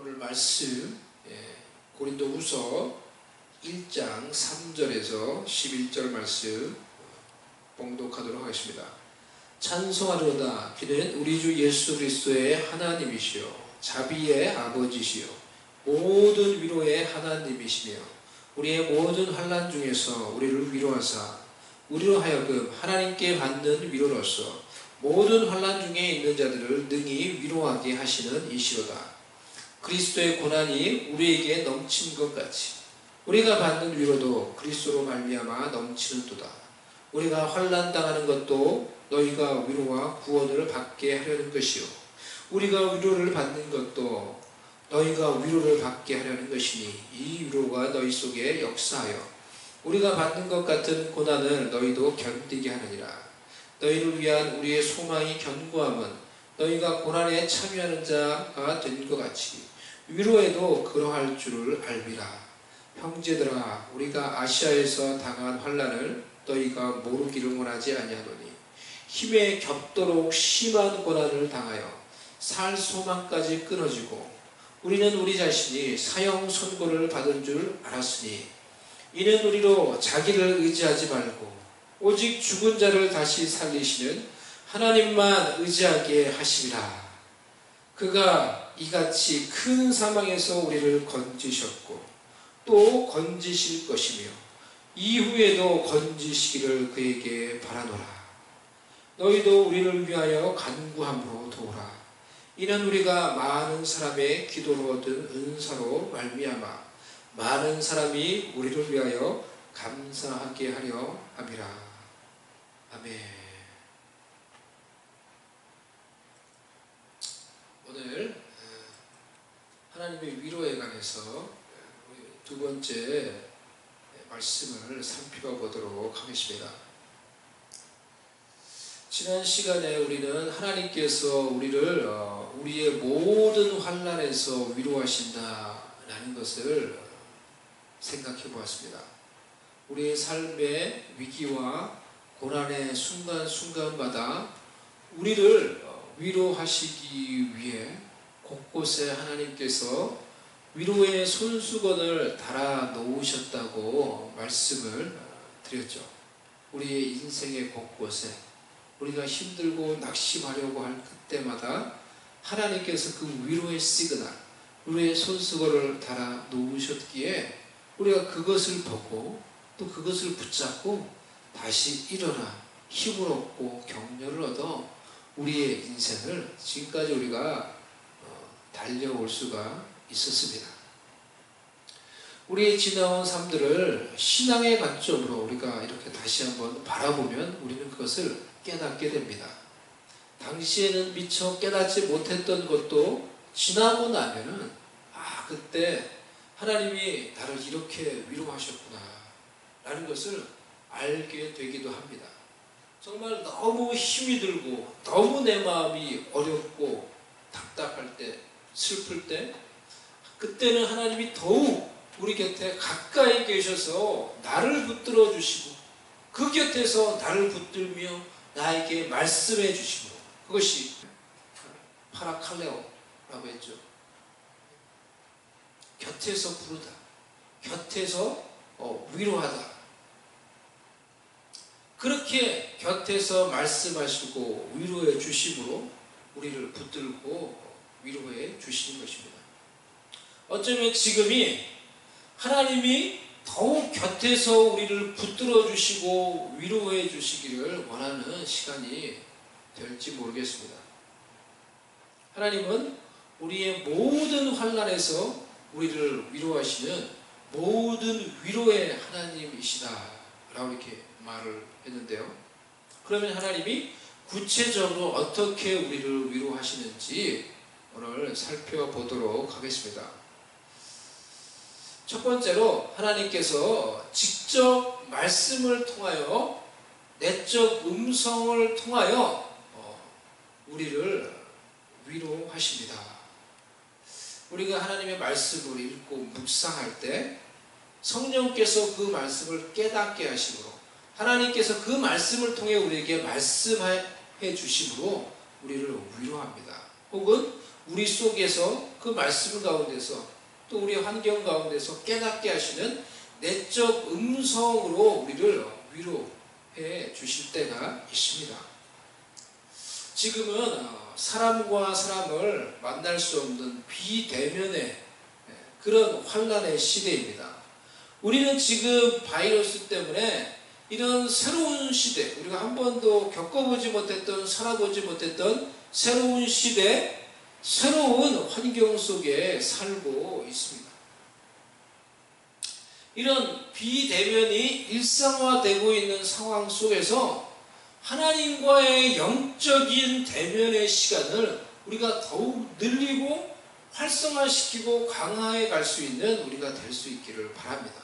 오늘 말씀 고린도후서 1장 3절에서 11절 말씀 봉독하도록 하겠습니다. 찬송하로다. 그는 우리 주 예수 그리스도의 하나님이시요 자비의 아버지시요 모든 위로의 하나님이시며 우리의 모든 환난 중에서 우리를 위로하사 우리로 하여금 하나님께 받는 위로로서 모든 환난 중에 있는 자들을 능히 위로하게 하시는 이시로다. 그리스도의 고난이 우리에게 넘친 것 같이 우리가 받는 위로도 그리스도로 말미암아 넘치는도다. 우리가 환난 당하는 것도 너희가 위로와 구원을 받게 하려는 것이요 우리가 위로를 받는 것도 너희가 위로를 받게 하려는 것이니 이 위로가 너희 속에 역사하여 우리가 받는 것 같은 고난을 너희도 견디게 하느니라. 너희를 위한 우리의 소망이 견고함은 너희가 고난에 참여하는 자가 된 것 같이 위로에도 그러할 줄을 알미라. 형제들아, 우리가 아시아에서 당한 환난을 너희가 모르기를 원하지 아니하노니 힘에 겹도록 심한 고난을 당하여 살 소망까지 끊어지고 우리는 우리 자신이 사형 선고를 받은 줄 알았으니 이는 우리로 자기를 의지하지 말고 오직 죽은 자를 다시 살리시는 하나님만 의지하게 하시리라. 그가 이같이 큰 사망에서 우리를 건지셨고 또 건지실 것이며 이후에도 건지시기를 그에게 바라노라. 너희도 우리를 위하여 간구함으로 도우라. 이는 우리가 많은 사람의 기도로 얻은 은사로 말미암아 많은 사람이 우리를 위하여 감사하게 하려 함이라. 아멘. 오늘 하나님의 위로에 관해서 두 번째 말씀을 살펴보도록 하겠습니다. 지난 시간에 우리는 하나님께서 우리를 우리의 모든 환난에서 위로하신다라는 것을 생각해 보았습니다. 우리의 삶의 위기와 고난의 순간순간마다 우리를 위로하시기 위해 곳곳에 하나님께서 위로의 손수건을 달아 놓으셨다고 말씀을 드렸죠. 우리의 인생의 곳곳에 우리가 힘들고 낙심하려고 할 그때마다 하나님께서 그 위로의 시그널, 위로의 손수건을 달아 놓으셨기에 우리가 그것을 보고 또 그것을 붙잡고 다시 일어나 힘을 얻고 격려를 얻어 우리의 인생을 지금까지 우리가 달려올 수가 있었습니다. 우리의 지나온 삶들을 신앙의 관점으로 우리가 이렇게 다시 한번 바라보면 우리는 그것을 깨닫게 됩니다. 당시에는 미처 깨닫지 못했던 것도 지나고 나면은 그때 하나님이 나를 이렇게 위로하셨구나 라는 것을 알게 되기도 합니다. 정말 너무 힘이 들고 너무 내 마음이 어렵고 답답할 때, 슬플 때 그때는 하나님이 더욱 우리 곁에 가까이 계셔서 나를 붙들어 주시고 그 곁에서 나를 붙들며 나에게 말씀해 주시고 그것이 파라칼레오라고 했죠. 곁에서 부르다, 곁에서 위로하다. 그렇게 곁에서 말씀하시고 위로해 주심으로 우리를 붙들고 위로해 주시는 것입니다. 어쩌면 지금이 하나님이 더욱 곁에서 우리를 붙들어 주시고 위로해 주시기를 원하는 시간이 될지 모르겠습니다. 하나님은 우리의 모든 환난에서 우리를 위로하시는 모든 위로의 하나님이시다라고 이렇게 말을 했는데요. 그러면 하나님이 구체적으로 어떻게 우리를 위로하시는지 오늘 살펴보도록 하겠습니다. 첫 번째로 하나님께서 직접 말씀을 통하여 내적 음성을 통하여 우리를 위로하십니다. 우리가 하나님의 말씀을 읽고 묵상할 때 성령께서 그 말씀을 깨닫게 하심으로 하나님께서 그 말씀을 통해 우리에게 말씀해 주심으로 우리를 위로합니다. 혹은 우리 속에서 그 말씀 가운데서 또 우리 환경 가운데서 깨닫게 하시는 내적 음성으로 우리를 위로해 주실 때가 있습니다. 지금은 사람과 사람을 만날 수 없는 비대면의 그런 환난의 시대입니다. 우리는 지금 바이러스 때문에 이런 새로운 시대, 우리가 한 번도 겪어보지 못했던, 살아보지 못했던 새로운 시대, 새로운 환경 속에 살고 있습니다. 이런 비대면이 일상화되고 있는 상황 속에서 하나님과의 영적인 대면의 시간을 우리가 더욱 늘리고 활성화시키고 강화해 갈 수 있는 우리가 될 수 있기를 바랍니다.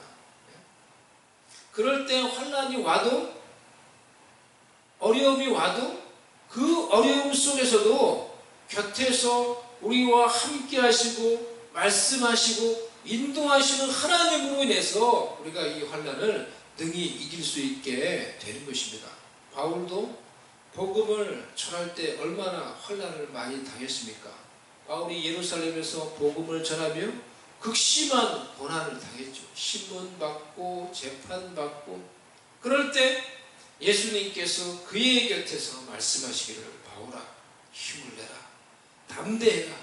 그럴 때 환난이 와도, 어려움이 와도 그 어려움 속에서도 곁에서 우리와 함께 하시고 말씀하시고 인도하시는 하나님으로 인해서 우리가 이 환난을 능히 이길 수 있게 되는 것입니다. 바울도 복음을 전할 때 얼마나 환난을 많이 당했습니까? 바울이 예루살렘에서 복음을 전하며 극심한 고난을 당했죠. 신문받고 재판받고. 그럴 때 예수님께서 그의 곁에서 말씀하시기를, 바울아 힘을 내라, 담대해라,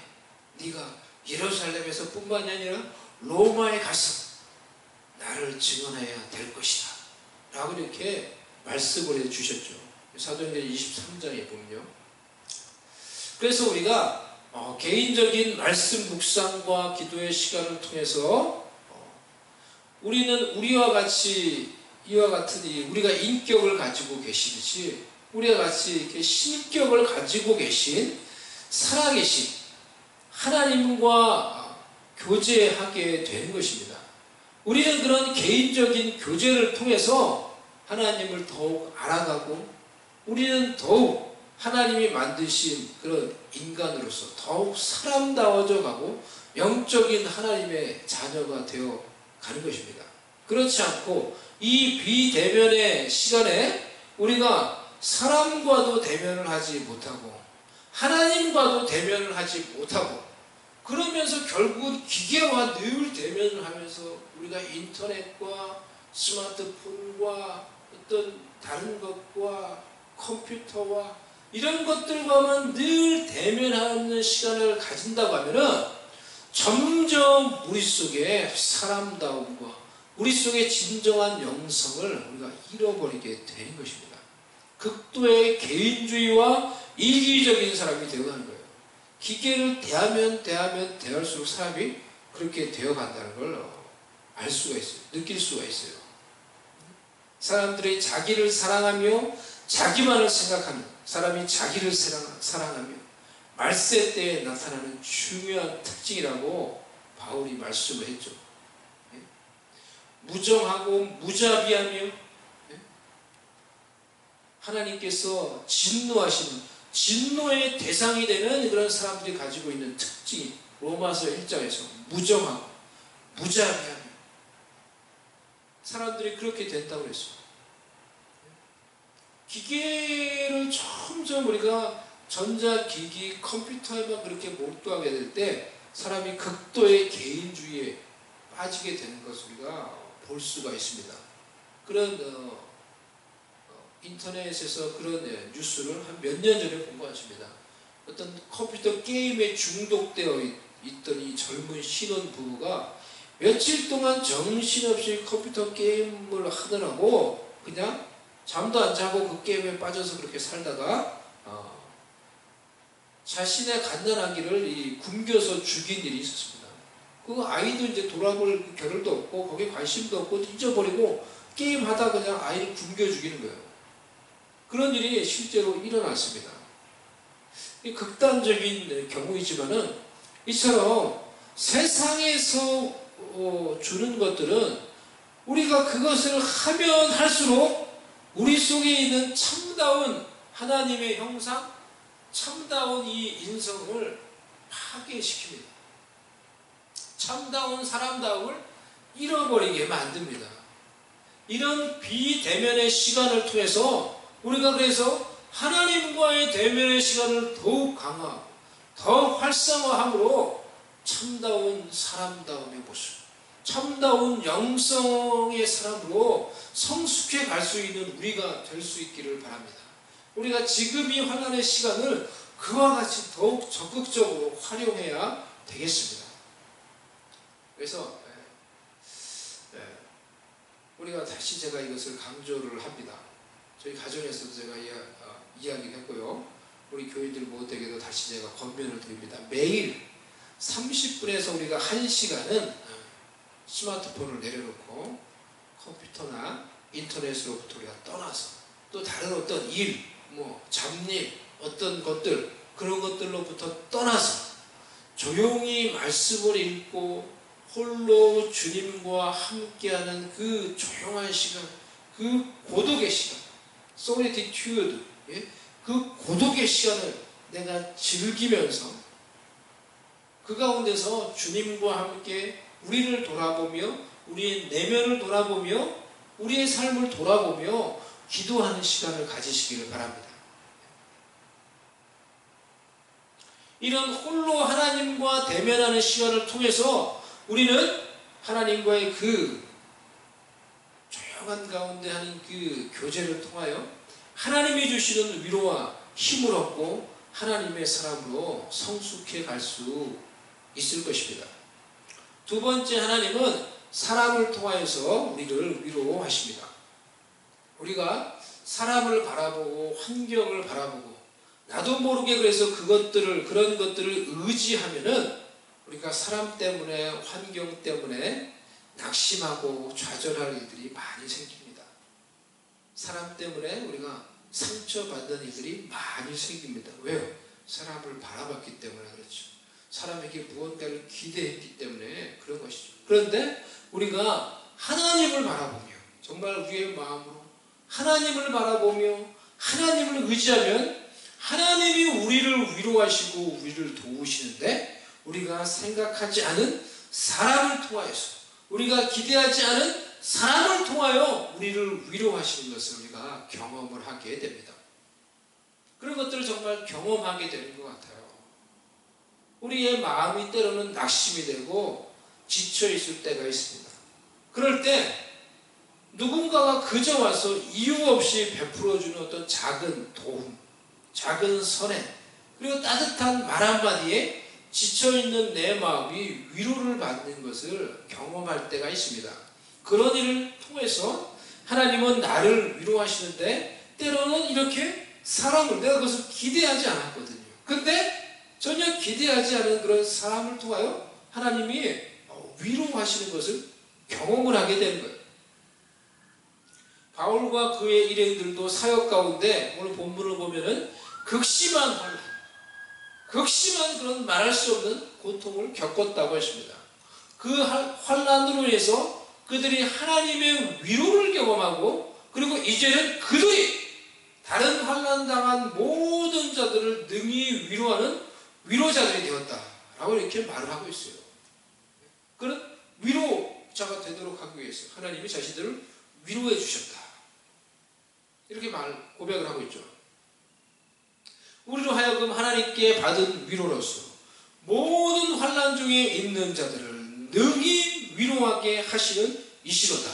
네가 예루살렘에서 뿐만이 아니라 로마에 가서 나를 증언해야 될 것이다 라고 이렇게 말씀을 해주셨죠. 사도행전 23장에 보면요. 그래서 우리가 개인적인 말씀 묵상과 기도의 시간을 통해서 우리는 우리와 같이 이와 같으니 우리가 인격을 가지고 계시듯이 우리와 같이 이렇게 신격을 가지고 계신 살아계신 하나님과 교제하게 되는 것입니다. 우리는 그런 개인적인 교제를 통해서 하나님을 더욱 알아가고 우리는 더욱 하나님이 만드신 그런 인간으로서 더욱 사람다워져 가고 영적인 하나님의 자녀가 되어 가는 것입니다. 그렇지 않고 이 비대면의 시간에 우리가 사람과도 대면을 하지 못하고 하나님과도 대면을 하지 못하고 그러면서 결국 기계와 늘 대면을 하면서 우리가 인터넷과 스마트폰과 어떤 다른 것과 컴퓨터와 이런 것들과만 늘 대면하는 시간을 가진다고 하면은 점점 우리 속에 사람다움과 우리 속에 진정한 영성을 우리가 잃어버리게 되는 것입니다. 극도의 개인주의와 이기적인 사람이 되어가는 거예요. 기계를 대하면 대할수록 사람이 그렇게 되어간다는 걸 알 수가 있어요. 느낄 수가 있어요. 사람들이 자기를 사랑하며 자기만을 생각하는 사람이 자기를 사랑하며 말세 때에 나타나는 중요한 특징이라고 바울이 말씀을 했죠. 무정하고 무자비하며 하나님께서 진노하시는 진노의 대상이 되는 그런 사람들이 가지고 있는 특징이 로마서 1장에서 무정하고 무자비하며 사람들이 그렇게 된다고 그랬어요. 기계를 점점 우리가 전자기기 컴퓨터에만 그렇게 몰두하게 될 때 사람이 극도의 개인주의에 빠지게 되는 것을 우리가 볼 수가 있습니다. 그런 인터넷에서 그런 뉴스를 한 몇 년 전에 본 것 같습니다. 어떤 컴퓨터 게임에 중독되어 있던 이 젊은 신혼부부가 며칠 동안 정신없이 컴퓨터 게임을 하더라고. 그냥 잠도 안 자고 그 게임에 빠져서 그렇게 살다가 자신의 갓난아기를 굶겨서 죽인 일이 있었습니다. 그 아이도 이제 돌아볼 겨를도 없고 거기에 관심도 없고 잊어버리고 게임하다 그냥 아이를 굶겨 죽이는 거예요. 그런 일이 실제로 일어났습니다. 극단적인 경우이지만은 이처럼 세상에서 주는 것들은 우리가 그것을 하면 할수록 우리 속에 있는 참다운 하나님의 형상, 참다운 이 인성을 파괴시킵니다. 참다운 사람다움을 잃어버리게 만듭니다. 이런 비대면의 시간을 통해서 우리가 그래서 하나님과의 대면의 시간을 더욱 강화하고 더 활성화함으로 참다운 사람다움의 모습, 참다운 영성의 사람으로 성숙해 갈 수 있는 우리가 될 수 있기를 바랍니다. 우리가 지금 이 환난의 시간을 그와 같이 더욱 적극적으로 활용해야 되겠습니다. 그래서 우리가 다시 제가 이것을 강조를 합니다. 저희 가정에서도 제가 이야기를 했고요. 우리 교인들 모두에게도 다시 제가 권면을 드립니다. 매일 30분에서 우리가 1시간은 스마트폰을 내려놓고 컴퓨터나 인터넷으로부터 우리가 떠나서 또 다른 어떤 일, 잡일, 어떤 것들, 그런 것들로부터 떠나서 조용히 말씀을 읽고 홀로 주님과 함께하는 그 조용한 시간, 그 고독의 시간, solitude, 그 고독의 시간을 내가 즐기면서 그 가운데서 주님과 함께 우리를 돌아보며 우리의 내면을 돌아보며 우리의 삶을 돌아보며 기도하는 시간을 가지시기를 바랍니다. 이런 홀로 하나님과 대면하는 시간을 통해서 우리는 하나님과의 그 조용한 가운데 하는 그 교제를 통하여 하나님이 주시는 위로와 힘을 얻고 하나님의 사람으로 성숙해 갈 수 있을 것입니다. 두 번째, 하나님은 사람을 통하여서 우리를 위로하십니다. 우리가 사람을 바라보고 환경을 바라보고 나도 모르게 그래서 그런 것들을 의지하면은 우리가 사람 때문에 환경 때문에 낙심하고 좌절할 일들이 많이 생깁니다. 사람 때문에 우리가 상처받는 일들이 많이 생깁니다. 왜요? 사람을 바라봤기 때문에 그렇죠. 사람에게 무언가를 기대했기 때문에 그런 것이죠. 그런데 우리가 하나님을 바라보며 정말 우리의 마음으로 하나님을 바라보며 하나님을 의지하면 하나님이 우리를 위로하시고 우리를 도우시는데 우리가 생각하지 않은 사람을 통하여서 우리가 기대하지 않은 사람을 통하여 우리를 위로하시는 것을 우리가 경험을 하게 됩니다. 그런 것들을 정말 경험하게 되는 것 같아요. 우리의 마음이 때로는 낙심이 되고 지쳐 있을 때가 있습니다. 그럴 때 누군가가 그저 와서 이유 없이 베풀어주는 어떤 작은 도움, 작은 선행, 그리고 따뜻한 말 한마디에 지쳐있는 내 마음이 위로를 받는 것을 경험할 때가 있습니다. 그런 일을 통해서 하나님은 나를 위로하시는데 때로는 이렇게 사람을 내가 그것을 기대하지 않았거든요. 근데 전혀 기대하지 않은 그런 사람을 통하여 하나님이 위로하시는 것을 경험을 하게 되는 거예요. 바울과 그의 일행들도 사역 가운데 오늘 본문을 보면은 극심한 환난, 극심한 그런 말할 수 없는 고통을 겪었다고 했습니다. 그 환난으로 인해서 그들이 하나님의 위로를 경험하고 그리고 이제는 그들이 다른 환난당한 모든 자들을 능히 위로하는 위로자들이 되었다라고 이렇게 말을 하고 있어요. 그런 위로자가 되도록 하기 위해서 하나님이 자신들을 위로해 주셨다. 이렇게 고백을 하고 있죠. 우리로 하여금 하나님께 받은 위로로서 모든 환난 중에 있는 자들을 능히 위로하게 하시는 이시로다.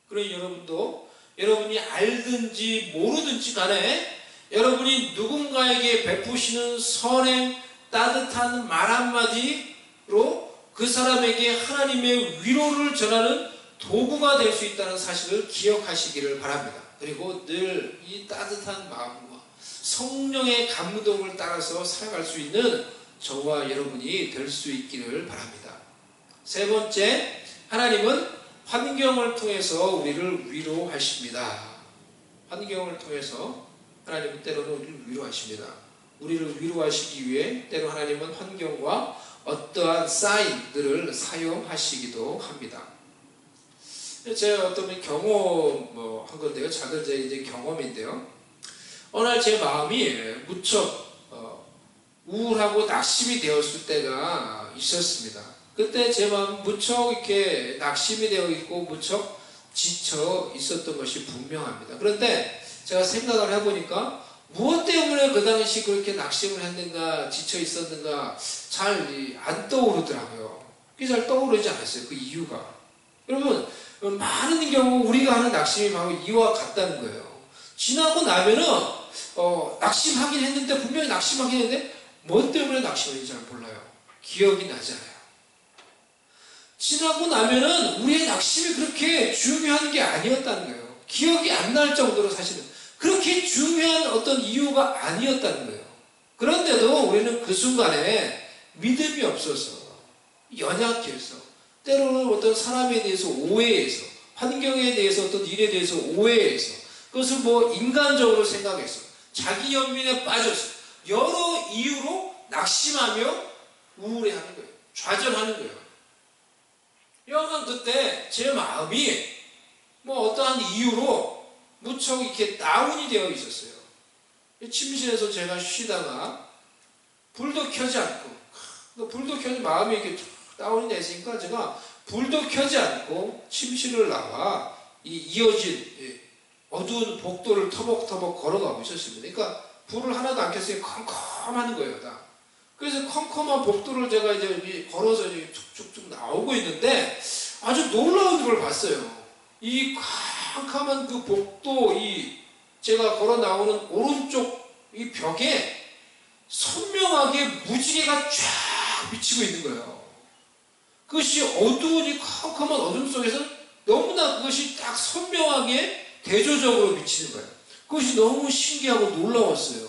그러니 여러분도 여러분이 알든지 모르든지 간에 여러분이 누군가에게 베푸시는 선행, 따뜻한 말 한마디로 그 사람에게 하나님의 위로를 전하는 도구가 될 수 있다는 사실을 기억하시기를 바랍니다. 그리고 늘 이 따뜻한 마음과 성령의 감동을 따라서 살아갈 수 있는 저와 여러분이 될 수 있기를 바랍니다. 세 번째, 하나님은 환경을 통해서 우리를 위로하십니다. 환경을 통해서 하나님은 때로는 우리를 위로하십니다. 우리를 위로하시기 위해 때로 하나님은 환경과 어떠한 사인들을 사용하시기도 합니다. 제가 어떤 경험한 건데요. 작은 제 이제 경험인데요. 어느 날 제 마음이 무척 우울하고 낙심이 되었을 때가 있었습니다. 그때 제 마음 무척 이렇게 낙심이 되어 있고 무척 지쳐 있었던 것이 분명합니다. 그런데 제가 생각을 해보니까 무엇 때문에 그 당시 그렇게 낙심을 했는가, 지쳐 있었는가 잘 안 떠오르더라고요. 그게 잘 떠오르지 않았어요. 그 이유가. 여러분, 많은 경우 우리가 하는 낙심이 바로 이와 같다는 거예요. 지나고 나면은 낙심하긴 했는데, 분명히 낙심하긴 했는데 뭐 때문에 낙심했는지 잘 몰라요. 기억이 나지 않아요. 지나고 나면은 우리의 낙심이 그렇게 중요한 게 아니었다는 거예요. 기억이 안 날 정도로 사실은 그렇게 중요한 어떤 이유가 아니었다는 거예요. 그런데도 우리는 그 순간에 믿음이 없어서, 연약해서, 때로는 어떤 사람에 대해서 오해해서, 환경에 대해서, 어떤 일에 대해서 오해해서, 그것을 뭐 인간적으로 생각해서, 자기 연민에 빠져서 여러 이유로 낙심하며 우울해하는 거예요. 좌절하는 거예요. 여하간 그때 제 마음이 뭐 어떠한 이유로 무척 이렇게 다운이 되어 있었어요. 침실에서 제가 쉬다가 불도 켜지 않고, 불도 켜지 마음이 이렇게 다운이 됐으니까 제가 불도 켜지 않고 침실을 나와 이 이어진 어두운 복도를 터벅터벅 걸어가고 있었습니다. 그러니까 불을 하나도 안 켰으니까 컴컴하는 거예요, 다. 그래서 컴컴한 복도를 제가 이제 걸어서 이제 쭉쭉쭉 나오고 있는데 아주 놀라운 걸 봤어요. 이 캄캄한 그 복도, 제가 걸어 나오는 오른쪽 이 벽에 선명하게 무지개가 쫙 비치고 있는 거예요. 그것이 어두운 이 캄캄한 어둠 속에서 너무나 그것이 딱 선명하게 대조적으로 비치는 거예요. 그것이 너무 신기하고 놀라웠어요.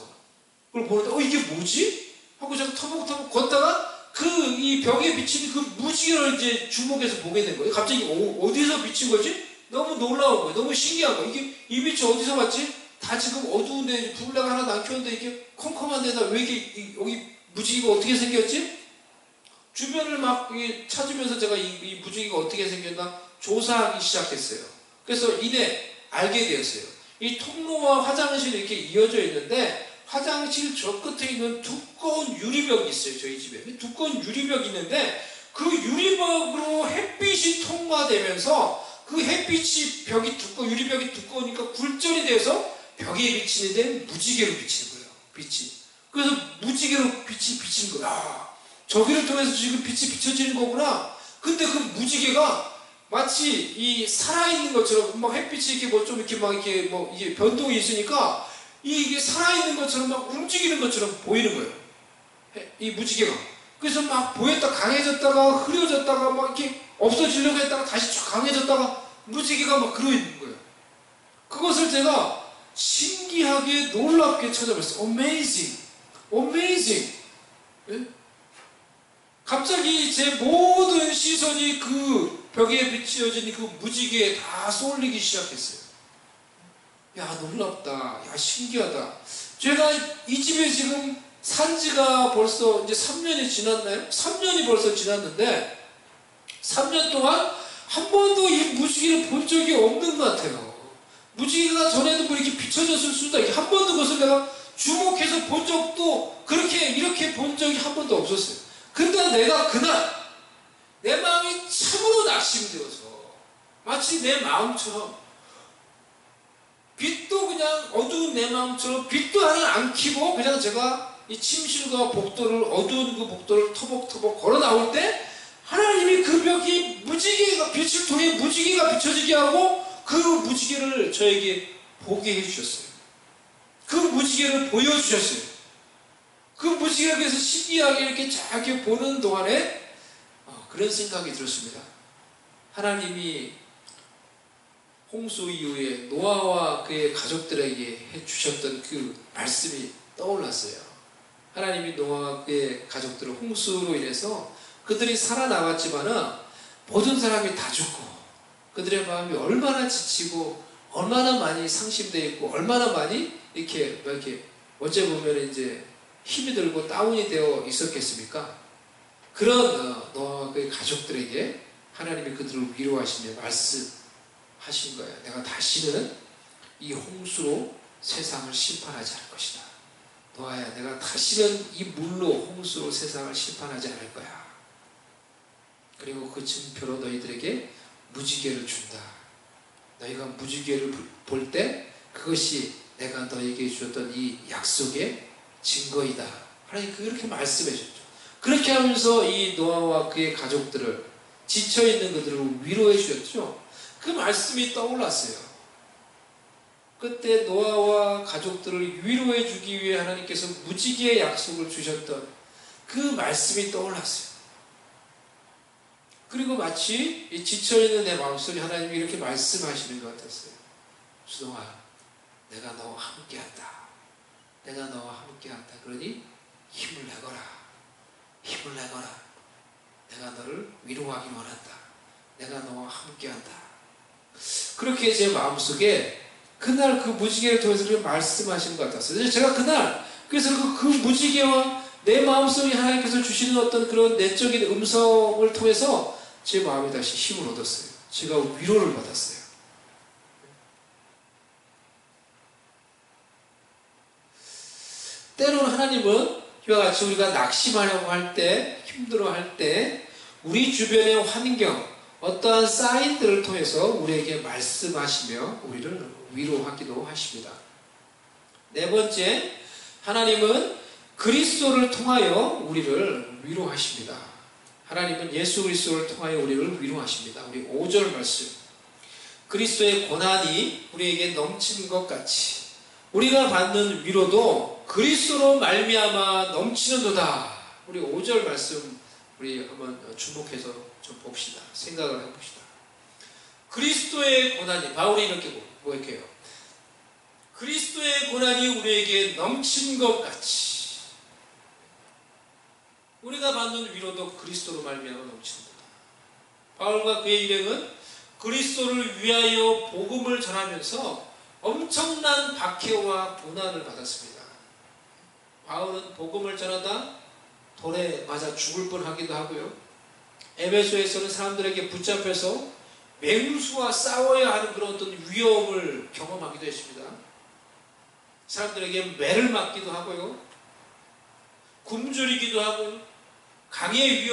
그걸 보는데 이게 뭐지? 하고 제가 터벅터벅 걷다가 이 벽에 비치는 그 무지개를 이제 주목해서 보게 된 거예요. 갑자기 어디서 비친 거지? 너무 놀라운 거예요. 너무 신기한 거예요. 이 빛이 어디서 왔지? 다 지금 어두운데 불내가 하나도 안 켰는데 이게 컴컴한 데다 왜 이렇게 여기 무지개가 어떻게 생겼지? 주변을 막 찾으면서 제가 이 무지개가 어떻게 생겼나 조사하기 시작했어요. 그래서 이내 알게 되었어요. 이 통로와 화장실이 이렇게 이어져 있는데 화장실 저 끝에 있는 두꺼운 유리벽이 있어요. 저희 집에 두꺼운 유리벽이 있는데 그 유리벽으로 햇빛이 통과되면서 그 햇빛이 유리벽이 두꺼우니까 굴절이 돼서 벽에 비치는데 무지개로 비치는 거예요. 빛이. 그래서 무지개로 빛이 비치는 거야. 저기를 통해서 지금 빛이 비춰지는 거구나. 근데 그 무지개가 마치 이 살아있는 것처럼 막 햇빛이 이렇게 뭐 좀 이렇게 막 이렇게 뭐 이게 변동이 있으니까 이게 살아있는 것처럼 막 움직이는 것처럼 보이는 거예요. 이 무지개가. 그래서 막 보였다 강해졌다가 흐려졌다가 막 이렇게 없어지려고 했다가 다시 쫙 강해졌다가 무지개가 막 그러고 있는 거예요. 그것을 제가 신기하게 놀랍게 찾아봤어요. Amazing. Amazing. 네? 갑자기 제 모든 시선이 그 벽에 비치어진 그 무지개에 다 쏠리기 시작했어요. 야, 놀랍다. 야, 신기하다. 제가 이 집에 지금 산 지가 벌써 이제 3년이 지났나요? 3년이 벌써 지났는데 3년 동안 한 번도 이 무지개를 본 적이 없는 것 같아요. 무지개가 전에도 뭐 이렇게 비춰졌을 수도 있고 한 번도 그것을 내가 주목해서 본 적도 이렇게 본 적이 한 번도 없었어요. 근데 내가 그날 내 마음이 참으로 낙심되어서 마치 내 마음처럼 빛도 그냥 어두운 내 마음처럼 빛도 하나 안 켜고 그냥 제가 이 침실과 복도를 어두운 그 복도를 터벅터벅 걸어 나올 때 하나님이 그 벽이 빛을 통해 무지개가 비춰지게 하고 그 무지개를 저에게 보게 해주셨어요. 그 무지개를 보여주셨어요. 그 무지개를 그래서 신기하게 이렇게 쫙 보는 동안에 그런 생각이 들었습니다. 하나님이 홍수 이후에 노아와 그의 가족들에게 해주셨던 그 말씀이 떠올랐어요. 하나님이 노아와 그의 가족들을 홍수로 인해서 그들이 살아나왔지만은 모든 사람이 다 죽고 그들의 마음이 얼마나 지치고 얼마나 많이 상심되어 있고 얼마나 많이 이렇게 어째 보면 이제 힘이 들고 다운이 되어 있었겠습니까? 그런 노아와 그의 가족들에게 하나님이 그들을 위로하시며 말씀하신 거예요. 내가 다시는 이 홍수로 세상을 심판하지 않을 것이다. 노아야, 내가 다시는 이 물로 홍수로 세상을 심판하지 않을 거야. 그리고 그 증표로 너희들에게 무지개를 준다. 너희가 무지개를 볼 때 그것이 내가 너에게 주었던 이 약속의 증거이다. 하나님 그렇게 말씀해 주셨죠. 그렇게 하면서 이 노아와 그의 가족들을, 지쳐있는 그들을 위로해 주셨죠. 그 말씀이 떠올랐어요. 그때 노아와 가족들을 위로해 주기 위해 하나님께서 무지개의 약속을 주셨던 그 말씀이 떠올랐어요. 그리고 마치 이 지쳐있는 내 마음속에 하나님이 이렇게 말씀하시는 것 같았어요. 수동아, 내가 너와 함께한다. 내가 너와 함께한다. 그러니 힘을 내거라. 힘을 내거라. 내가 너를 위로하기 원한다. 내가 너와 함께한다. 그렇게 제 마음속에 그날 그 무지개를 통해서 그렇게 말씀하신 것 같았어요. 제가 그날 그래서 그 무지개와 내 마음속에 하나님께서 주시는 어떤 그런 내적인 음성을 통해서 제 마음에 다시 힘을 얻었어요. 제가 위로를 받았어요. 때로는 하나님은 이와 같이 우리가 낙심하려고 할 때, 힘들어할 때 우리 주변의 환경, 어떠한 사인들을 통해서 우리에게 말씀하시며 우리를 위로하기도 하십니다. 네 번째, 하나님은 그리스도를 통하여 우리를 위로하십니다. 하나님은 예수 그리스도를 통하여 우리를 위로하십니다. 우리 5절 말씀, 그리스도의 고난이 우리에게 넘치는 것 같이 우리가 받는 위로도 그리스도로 말미암아 넘치는도다. 우리 5절 말씀 우리 한번 주목해서 좀 봅시다. 생각을 해봅시다. 그리스도의 고난이, 바울이 이렇게 고백해요. 그리스도의 고난이 우리에게 넘친 것 같이 우리가 받는 위로도 그리스도로 말미암아 넘치는도다. 바울과 그의 일행은 그리스도를 위하여 복음을 전하면서 엄청난 박해와 고난을 받았습니다. 바울은 복음을 전하다 돌에 맞아 죽을 뻔하기도 하고요. 에베소에서는 사람들에게 붙잡혀서 맹수와 싸워야 하는 그런 어떤 위험을 경험하기도 했습니다. 사람들에게 매를 맞기도 하고요. 굶주리기도 하고요. 강의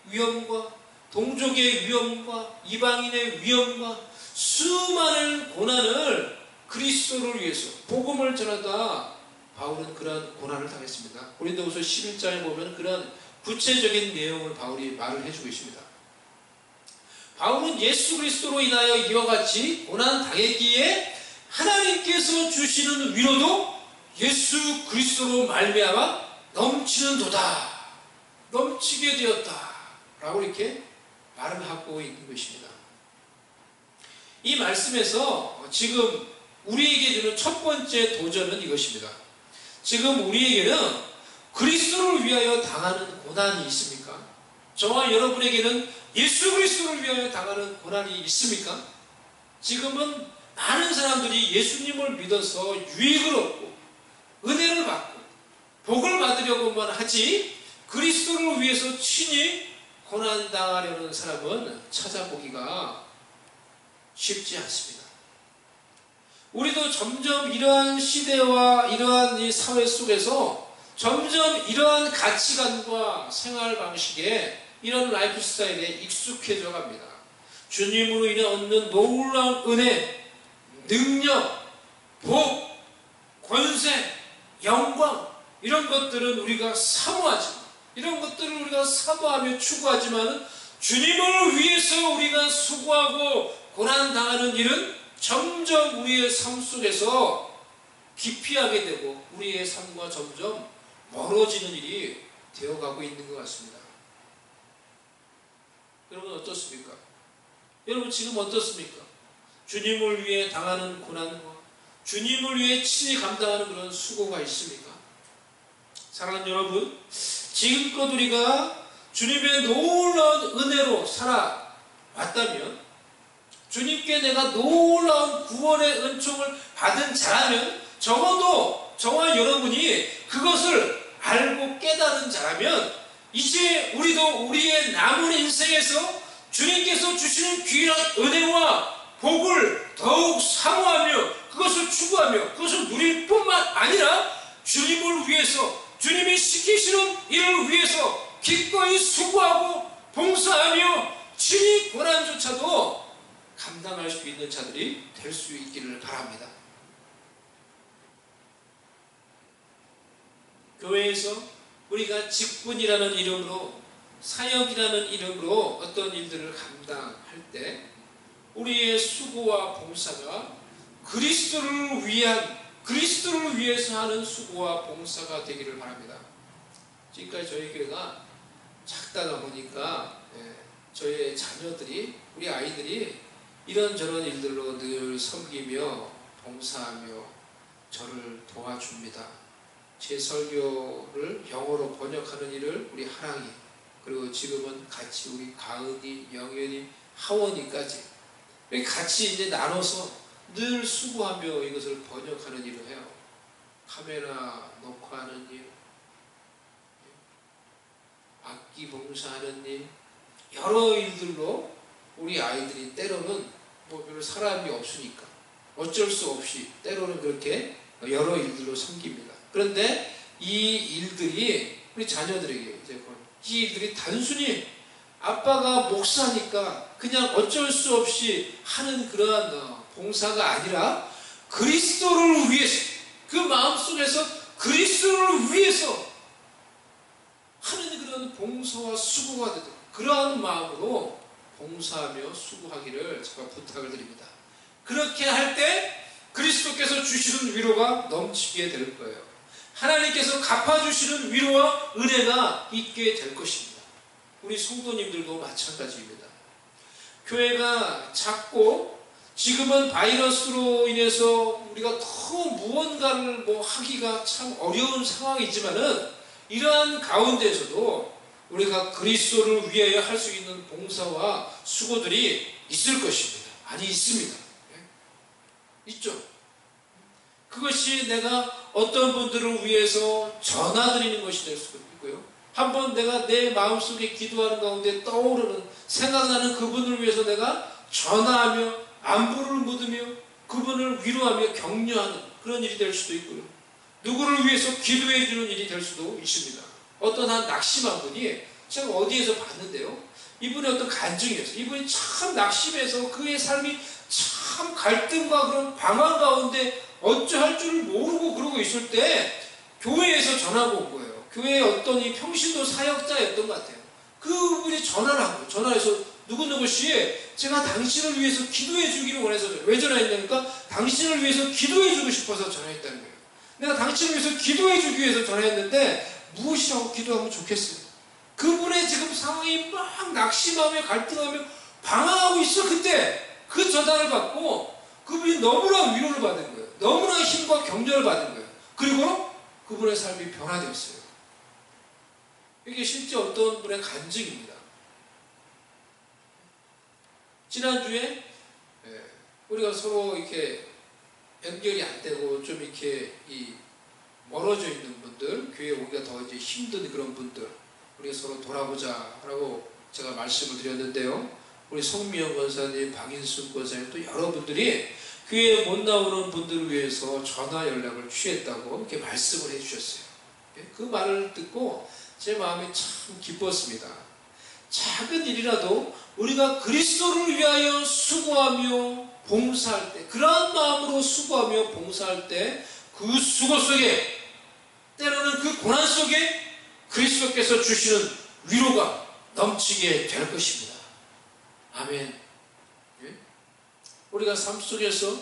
위험과 동족의 위험과 이방인의 위험과 수많은 고난을 그리스도를 위해서 복음을 전하다 바울은 그러한 고난을 당했습니다. 고린도후서 11장에 보면 그러한 구체적인 내용을 바울이 말을 해주고 있습니다. 바울은 예수 그리스도로 인하여 이와 같이 고난 당했기에 하나님께서 주시는 위로도 예수 그리스도로 말미암아 넘치는도다. 넘치게 되었다. 라고 이렇게 말을 하고 있는 것입니다. 이 말씀에서 지금 우리에게 주는 첫 번째 도전은 이것입니다. 지금 우리에게는 그리스도를 위하여 당하는 고난이 있습니까? 저와 여러분에게는 예수 그리스도를 위하여 당하는 고난이 있습니까? 지금은 많은 사람들이 예수님을 믿어서 유익을 얻고 은혜를 받고 복을 받으려고만 하지 그리스도를 위해서 친히 고난당하려는 사람은 찾아보기가 쉽지 않습니다. 우리도 점점 이러한 시대와 이러한 이 사회 속에서 점점 이러한 가치관과 생활 방식에 이런 라이프 스타일에 익숙해져 갑니다. 주님으로 인해 얻는 놀라운 은혜, 능력, 복, 권세, 영광 이런 것들은 우리가 사모하지만 이런 것들을 우리가 사모하며 추구하지만 주님을 위해서 우리가 수고하고 고난당하는 일은 점점 우리의 삶 속에서 기피하게 되고 우리의 삶과 점점 멀어지는 일이 되어가고 있는 것 같습니다. 여러분 어떻습니까? 여러분 지금 어떻습니까? 주님을 위해 당하는 고난과 주님을 위해 친히 감당하는 그런 수고가 있습니까? 사랑하는 여러분, 지금껏 우리가 주님의 놀라운 은혜로 살아왔다면 주님께 내가 놀라운 구원의 은총을 받은 자라면 적어도 저와 여러분이 그것을 알고 깨달은 자라면 이제 우리도 우리의 남은 인생에서 주님께서 주시는 귀한 은혜와 복을 더욱 사모하며 그것을 추구하며 그것을 누릴 뿐만 아니라 주님을 위해서 주님이 시키시는 일을 위해서 기꺼이 수고하고 봉사하며 친히 고난조차도 감당할 수 있는 자들이 될 수 있기를 바랍니다. 교회에서 우리가 직분이라는 이름으로, 사역이라는 이름으로 어떤 일들을 감당할 때 우리의 수고와 봉사가 그리스도를 위해서 하는 수고와 봉사가 되기를 바랍니다. 지금까지 저희 교회가 작다가 보니까 저희 자녀들이, 우리 아이들이 이런저런 일들로 늘 섬기며 봉사하며 저를 도와줍니다. 제 설교를 영어로 번역하는 일을 우리 하랑이, 그리고 지금은 같이 우리 가은이, 영현이, 하원이까지 같이 이제 나눠서 늘 수고하며 이것을 번역하는 일을 해요. 카메라 녹화하는 일, 악기 봉사하는 일, 여러 일들로 우리 아이들이 때로는 뭐 별 사람이 없으니까 어쩔 수 없이 때로는 그렇게 여러 일들로 섬깁니다. 그런데 이 일들이 우리 자녀들에게 이 일들이 단순히 아빠가 목사니까 그냥 어쩔 수 없이 하는 그러한 봉사가 아니라 그리스도를 위해서, 그 마음속에서 그리스도를 위해서 하는 그런 봉사와 수고가 되도록 그러한 마음으로 봉사하며 수고하기를 제가 부탁을 드립니다. 그렇게 할 때 그리스도께서 주시는 위로가 넘치게 될 거예요. 하나님께서 갚아주시는 위로와 은혜가 있게 될 것입니다. 우리 성도님들도 마찬가지입니다. 교회가 작고 지금은 바이러스로 인해서 우리가 너무 무언가를 하기가 참 어려운 상황이지만은 이러한 가운데에서도 우리가 그리스도를 위하여 할 수 있는 봉사와 수고들이 있을 것입니다. 많이 있습니다. 있죠. 그것이 내가 어떤 분들을 위해서 전화드리는 것이 될 수도 있고요. 한번 내가 내 마음속에 기도하는 가운데 떠오르는, 생각나는 그분을 위해서 내가 전화하며 안부를 묻으며 그분을 위로하며 격려하는 그런 일이 될 수도 있고요. 누구를 위해서 기도해 주는 일이 될 수도 있습니다. 어떤 한 낙심한 분이 제가 어디에서 봤는데요. 이분의 어떤 간증이었어요. 이분이 참 낙심해서 그의 삶이 참 갈등과 그런 방황 가운데 어찌할 줄을 모르고 그러고 있을 때 교회에서 전화가 온 거예요. 교회에 어떤 이 평신도 사역자였던 것 같아요. 그분이 전화를 한 거예요. 전화해서 누구누구씨 제가 당신을 위해서 기도해 주기를 원해서 왜 전화했냐니까 당신을 위해서 기도해 주고 싶어서 전화했다는 거예요. 내가 당신을 위해서 기도해 주기 위해서 전화했는데 무엇이라고 기도하면 좋겠어요. 그분의 지금 상황이 막 낙심하며 갈등하며 방황하고 있어. 그때 그 전화를 받고 그분이 너무나 위로를 받은 거예요. 너무나 힘과 격려를 받은 거예요. 그리고 그분의 삶이 변화되었어요. 이게 실제 어떤 분의 간증입니다. 지난주에 우리가 서로 이렇게 연결이 안 되고 좀 이렇게 멀어져 있는 분들, 교회에 오기가 더 이제 힘든 그런 분들, 우리가 서로 돌아보자라고 제가 말씀을 드렸는데요. 우리 송미영 권사님, 박인순 권사님 또 여러분들이 교회에 못 나오는 분들을 위해서 전화 연락을 취했다고 이렇게 말씀을 해주셨어요. 그 말을 듣고 제 마음이 참 기뻤습니다. 작은 일이라도 우리가 그리스도를 위하여 수고하며 봉사할 때, 그러한 마음으로 수고하며 봉사할 때 그 수고 속에, 때로는 그 고난 속에 그리스도께서 주시는 위로가 넘치게 될 것입니다. 아멘. 우리가 삶 속에서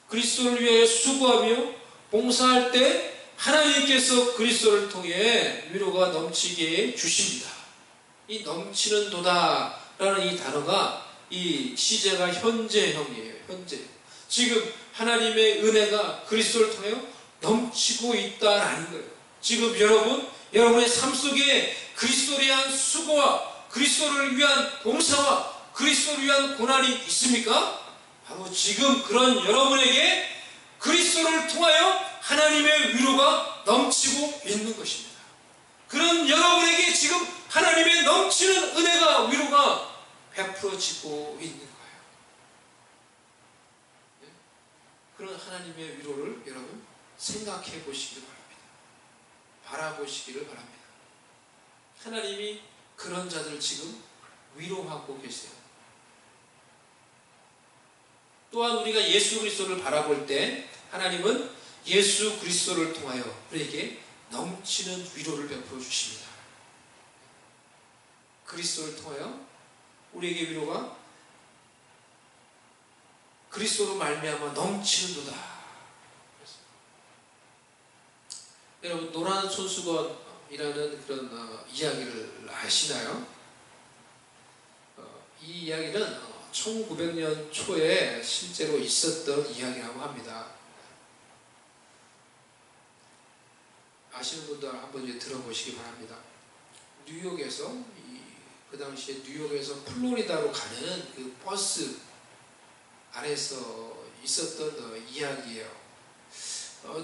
그리스도를 위하여 수고하며 봉사할 때 하나님께서 그리스도를 통해 위로가 넘치게 주십니다. 이 넘치는 도다라는 이 단어가 이 시제가 현재형이에요. 현재. 지금 하나님의 은혜가 그리스도를 통해 넘치고 있다라는 거예요. 지금 여러분의 삶 속에 그리스도를 위한 수고와 그리스도를 위한 봉사와 그리스도를 위한 고난이 있습니까? 바로 지금 그런 여러분에게 그리스도를 통하여 하나님의 위로가 넘치고 있는 것입니다. 그런 여러분에게 지금 하나님의 넘치는 은혜가, 위로가 베풀어지고 있는 거예요. 그런 하나님의 위로를 여러분 생각해 보시기를 바랍니다. 바라보시기를 바랍니다. 하나님이 그런 자들을 지금 위로하고 계세요. 또한 우리가 예수 그리스도를 바라볼 때 하나님은 예수 그리스도를 통하여 우리에게 넘치는 위로를 베풀어 주십니다. 그리스도를 통하여 우리에게 위로가 그리스도로 말미암아 넘치는도다. 여러분 노란 손수건이라는 그런 이야기를 아시나요? 이 이야기는 1900년 초에 실제로 있었던 이야기라고 합니다. 아시는 분들 한번 이제 들어보시기 바랍니다. 뉴욕에서 그 당시에 뉴욕에서 플로리다로 가는 그 버스 안에서 있었던 이야기예요.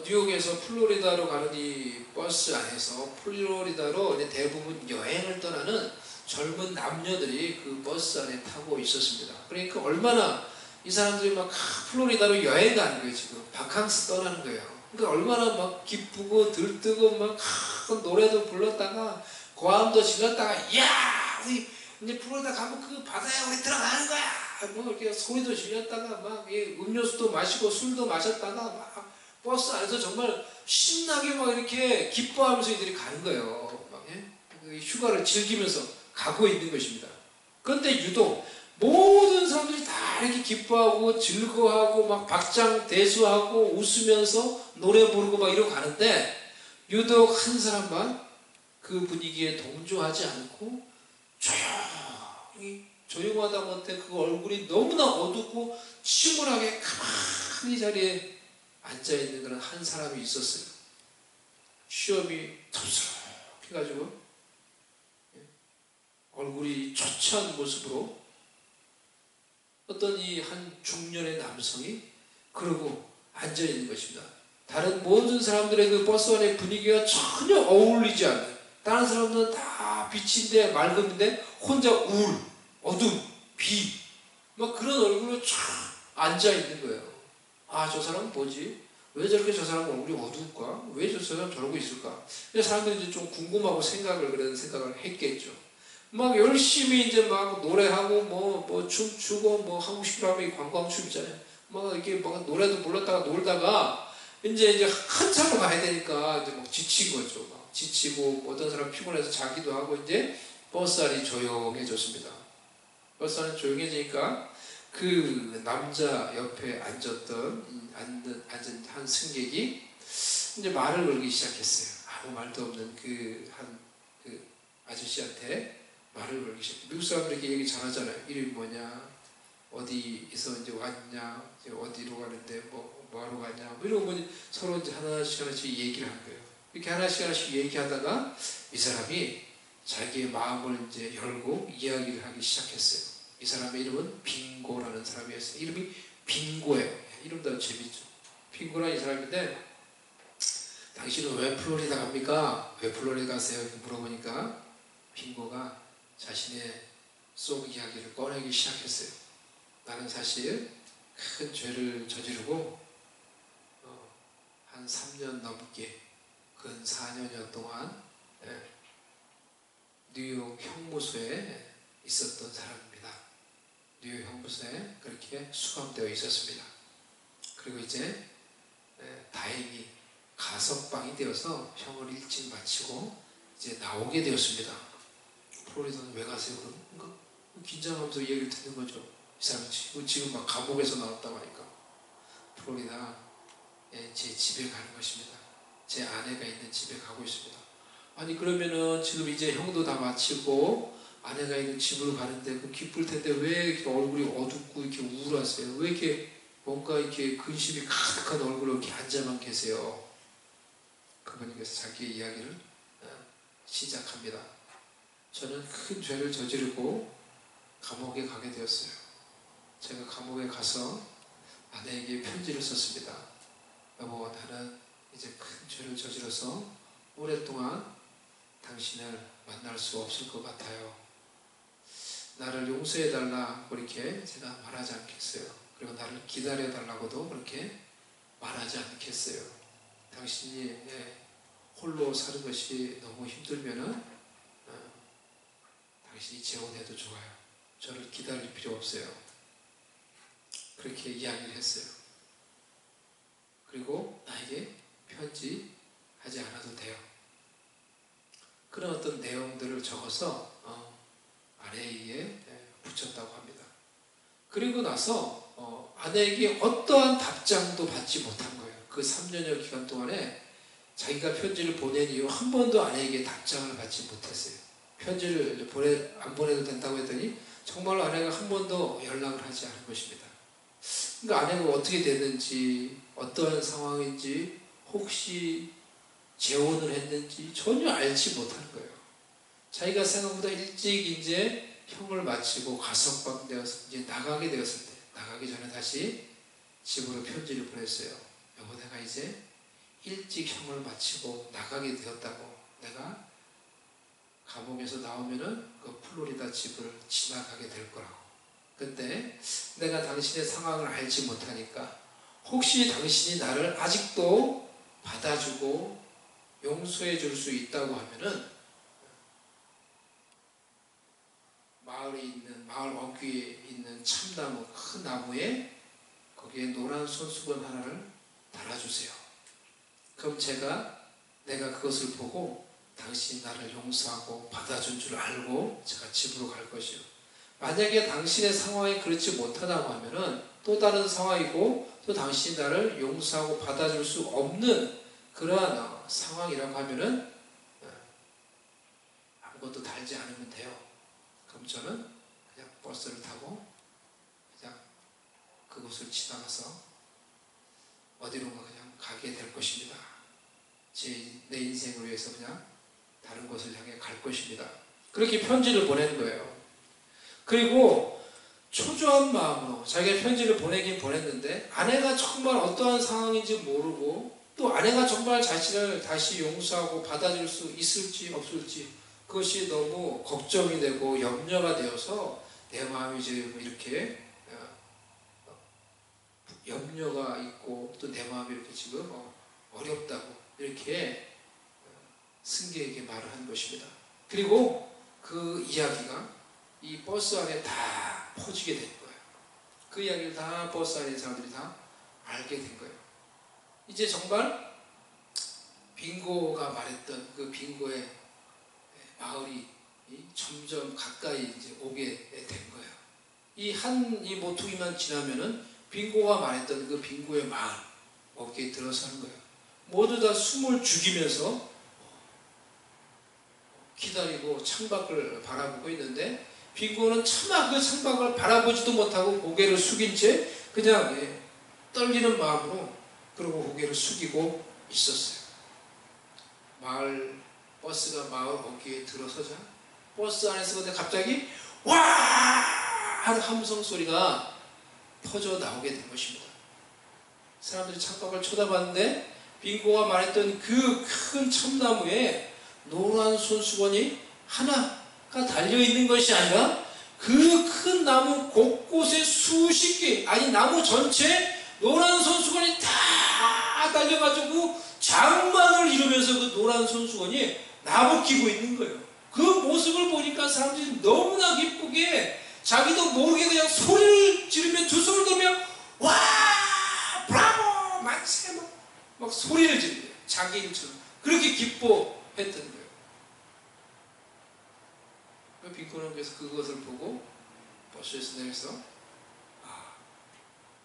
뉴욕에서 플로리다로 가는 이 버스 안에서 플로리다로 이제 대부분 여행을 떠나는 젊은 남녀들이 그 버스 안에 타고 있었습니다. 그러니까 얼마나 이 사람들이 막 플로리다로 여행 가는 거예요. 지금 바캉스 떠나는 거예요. 그러니까 얼마나 막 기쁘고 들뜨고 막 노래도 불렀다가 고함도 질렀다가 야 우리 이제 플로리다 가면 그 바다에 우리 들어가는 거야. 뭐 이렇게 소리도 질렀다가 막 음료수도 마시고 술도 마셨다가 막 버스 안에서 정말 신나게 막 이렇게 기뻐하면서 이들이 가는 거예요. 막 휴가를 즐기면서 가고 있는 것입니다. 그런데 유독 모든 사람들이 다 이렇게 기뻐하고 즐거워하고 막 박장대소하고 웃으면서 노래 부르고 막 이러고 가는데 유독 한 사람만 그 분위기에 동조하지 않고 조용하다 못해 그 얼굴이 너무나 어둡고 침울하게 가만히 자리에 앉아있는 그런 한 사람이 있었어요. 시험이 덥석해가지고 얼굴이 초췌한 모습으로 어떤 이 한 중년의 남성이 그러고 앉아있는 것입니다. 다른 모든 사람들의 그 버스 안의 분위기가 전혀 어울리지 않는, 다른 사람들은 다 빛인데 맑은데 혼자 우울, 어둠, 비, 막 그런 얼굴로 쫙 앉아있는 거예요. 아, 저 사람은 뭐지? 왜 저렇게 저 사람 얼굴이 어두울까? 왜 저 사람 저러고 있을까? 사람들이 이제 좀 궁금하고 그런 생각을 했겠죠. 막 열심히 이제 막 노래하고 뭐 춤추고 뭐 한국식 하면 관광춤 있잖아요. 막 이렇게 막 노래도 불렀다가 놀다가 이제 한참을 가야 되니까 이제 막 지친 거죠. 막 지치고 어떤 사람 피곤해서 자기도 하고 이제 버스 안이 조용해졌습니다. 버스 안이 조용해지니까 그 남자 옆에 앉은 한 승객이 이제 말을 걸기 시작했어요. 아무 말도 없는 그 아저씨한테 말을 걸기 시작했어요. 미국 사람들이 이렇게 얘기 잘하잖아요. 이름이 뭐냐, 어디에서 이제 왔냐, 이제 어디로 가는데 뭐하러 가냐, 뭐 이런 거 서로 이제 하나씩 얘기를 한 거예요. 이렇게 하나씩 얘기하다가 이 사람이 자기의 마음을 이제 열고 이야기를 하기 시작했어요. 이 사람의 이름은 빙고라는 사람이었어요. 이름이 빙고예요. 이름도 재밌죠. 빙고라는 이 사람인데, 당신은 왜 플로리다 갑니까? 왜 플로리다 가세요? 이렇게 물어보니까 빙고가 자신의 속 이야기를 꺼내기 시작했어요. 나는 사실 큰 죄를 저지르고 한 3년 넘게 근 4년여 동안 뉴욕 형무소에 있었던 사람입니다. 뉴욕 형무소에 그렇게 수감되어 있었습니다. 그리고 이제 다행히 가석방이 되어서 형을 일찍 마치고 이제 나오게 되었습니다. 플로리다는 왜 가세요? 그러니까 긴장하면서 얘기를 듣는 거죠. 이 사람은 지금 막 감옥에서 나왔다고 하니까 플로리다 제 집에 가는 것입니다. 제 아내가 있는 집에 가고 있습니다. 아니 그러면은 지금 이제 형도 다 마치고 아내가 있는 집으로 가는데 그 기쁠 텐데 왜 이렇게 얼굴이 어둡고 이렇게 우울하세요? 왜 이렇게 뭔가 이렇게 근심이 가득한 얼굴로 이렇게 앉아만 계세요? 그분께서 자기의 이야기를 시작합니다. 저는 큰 죄를 저지르고 감옥에 가게 되었어요. 제가 감옥에 가서 아내에게 편지를 썼습니다. 여보, 나는 이제 큰 죄를 저질러서 오랫동안 당신을 만날 수 없을 것 같아요. 나를 용서해달라 그렇게 제가 말하지 않겠어요. 그리고 나를 기다려달라고도 그렇게 말하지 않겠어요. 당신이 홀로 사는 것이 너무 힘들면은 당신이 재혼해도 좋아요. 저를 기다릴 필요 없어요. 그렇게 이야기를 했어요. 그리고 나에게 편지하지 않아도 돼요. 그런 어떤 내용들을 적어서 아내에게 붙였다고 합니다. 그리고 나서 아내에게 어떠한 답장도 받지 못한 거예요. 그 3년여 기간 동안에 자기가 편지를 보낸 이후 한 번도 아내에게 답장을 받지 못했어요. 편지를 안 보내도 된다고 했더니 정말로 아내가 한 번도 연락을 하지 않은 것입니다. 그러니까 아내가 어떻게 됐는지, 어떠한 상황인지, 혹시 재혼을 했는지 전혀 알지 못하는 거예요. 자기가 생각보다 일찍 이제 형을 마치고 가석방 되어서 이제 나가게 되었을 때, 나가기 전에 다시 집으로 편지를 보냈어요. 여보, 내가 이제 일찍 형을 마치고 나가게 되었다고. 내가 감옥에서 나오면은 그 플로리다 집을 지나가게 될 거라고. 근데 내가 당신의 상황을 알지 못하니까 혹시 당신이 나를 아직도 받아주고 용서해 줄 수 있다고 하면은 마을 어귀에 있는 참나무, 큰 나무에 거기에 노란 손수건 하나를 달아주세요. 그럼 내가 그것을 보고 당신이 나를 용서하고 받아준 줄 알고 제가 집으로 갈 것이요. 만약에 당신의 상황이 그렇지 못하다고 하면은 또 다른 상황이고 또 당신이 나를 용서하고 받아줄 수 없는 그러한 상황이라고 하면은 아무것도 달지 않으면 돼요. 그럼 저는 그냥 버스를 타고 그냥 그곳을 지나가서 어디론가 그냥 가게 될 것입니다. 내 인생을 위해서 그냥 다른 곳을 향해 갈 것입니다. 그렇게 편지를 보낸 거예요. 그리고 초조한 마음으로 자기가 편지를 보내긴 보냈는데 아내가 정말 어떠한 상황인지 모르고 또 아내가 정말 자신을 다시 용서하고 받아줄 수 있을지 없을지 그것이 너무 걱정이 되고 염려가 되어서 내 마음이 지금 이렇게 염려가 있고 또 내 마음이 이렇게 지금 어렵다고 이렇게 승계에게 말을 한 것입니다. 그리고 그 이야기가 이 버스 안에 다 퍼지게 된 거예요. 그 이야기를 다 버스 안에 사람들이 다 알게 된 거예요. 이제 정말 빙고가 말했던 그 빙고의 마을이 점점 가까이 이제 오게 된 거예요. 이 모퉁이만 지나면은 빙고가 말했던 그 빙고의 마을 거기에 들어서는 거예요. 모두 다 숨을 죽이면서 기다리고 창밖을 바라보고 있는데 빙고는 차마 그 창밖을 바라보지도 못하고 고개를 숙인 채 그냥 떨리는 마음으로 그러고 고개를 숙이고 있었어요. 버스가 마을 어귀에 들어서자 버스 안에서 근데 갑자기 와! 하는 함성 소리가 퍼져 나오게 된 것입니다. 사람들이 창밖을 쳐다봤는데 빙고가 말했던 그 큰 참나무에 노란 손수건이 하나가 달려있는 것이 아니라 그 큰 나무 곳곳에 수십 개, 아니 나무 전체에 노란 손수건이 다 달려가지고 장막을 이루면서 그 노란 손수건이 나부끼고 있는 거예요. 그 모습을 보니까 사람들이 너무나 기쁘게 자기도 모르게 그냥 소리를 지르며 두 손을 들며 와! 브라보! 만세! 막 소리를 지르며 자기 일처럼 그렇게 기뻐했던 거예요. 빙고는 그래서 그것을 보고 버스에서 내려서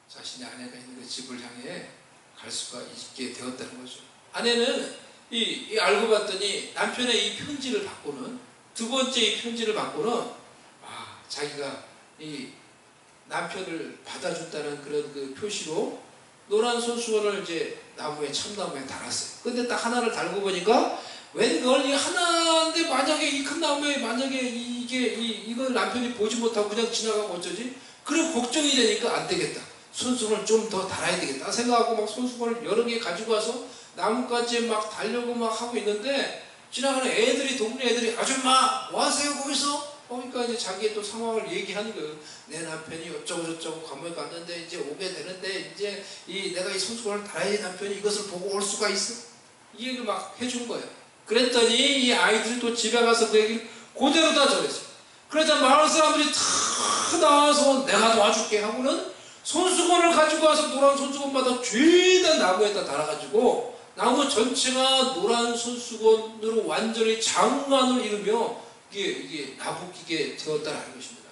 자신의 아내가 있는 그 집을 향해 갈 수가 있게 되었다는 거죠. 아내는 알고 봤더니 남편의 이 편지를 받고는 두 번째 이 편지를 받고는 자기가 이 남편을 받아준다는 그런 그 표시로 노란 손수건을 이제 참나무에 달았어요. 근데 딱 하나를 달고 보니까 웬걸 이 하나인데 만약에 이 큰 나무에 만약에 이걸 남편이 보지 못하고 그냥 지나가면 어쩌지? 그런 걱정이 되니까 안 되겠다. 손수건을 좀 더 달아야 되겠다 생각하고 막 손수건을 여러 개 가지고 와서 나뭇가지에 막 달려고 막 하고 있는데 지나가는 동네 애들이 아줌마 뭐 하세요 거기서? 그러니까 이제 자기의 또 상황을 얘기하는 거예요. 내 남편이 어쩌고 저쩌고 감옥에 갔는데 이제 오게 되는데 이제 내가 이 손수건을 달아야지 남편이 이것을 보고 올 수가 있어. 이 얘기를 막 해준 거예요. 그랬더니 이 아이들이 또 집에 가서 그 얘기를 그대로 다 전했어요. 그러자 마을 사람들이 다 나와서 내가 도와줄게 하고는 손수건을 가지고 와서 노란 손수건마다 죄다 나무에다 달아가지고 나무 전체가 노란 손수건으로 완전히 장관을 이루며 이게 나부끼게 되었다는 것입니다.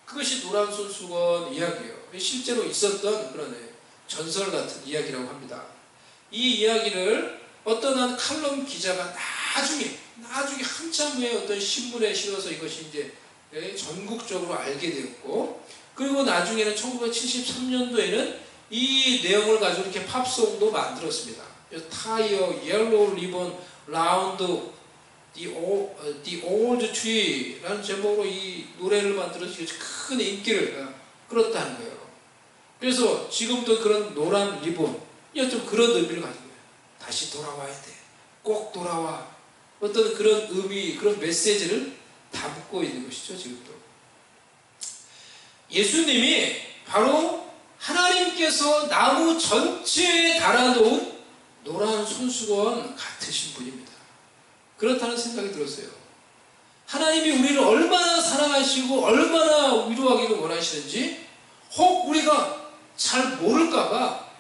그것이 노란 손수건 이야기예요. 실제로 있었던 그런 전설 같은 이야기라고 합니다. 이 이야기를 어떤 한 칼럼 기자가 나중에 한참 후에 어떤 신문에 실어서 이것이 이제 전국적으로 알게 되었고, 그리고 나중에는 1973년도에는 이 내용을 가지고 이렇게 팝송도 만들었습니다. Tie a yellow ribbon round the old tree 라는 제목으로 이 노래를 만들어서 큰 인기를 끌었다는 거예요. 그래서 지금도 그런 노란 리본이 좀 그런 의미를 가지고 있어요. 다시 돌아와야 돼. 꼭 돌아와. 어떤 그런 의미, 그런 메시지를 담고 있는 것이죠, 지금도. 예수님이 바로 하나님께서 나무 전체에 달아놓은 노란 손수건 같으신 분입니다. 그렇다는 생각이 들었어요. 하나님이 우리를 얼마나 사랑하시고 얼마나 위로하기를 원하시는지 혹 우리가 잘 모를까봐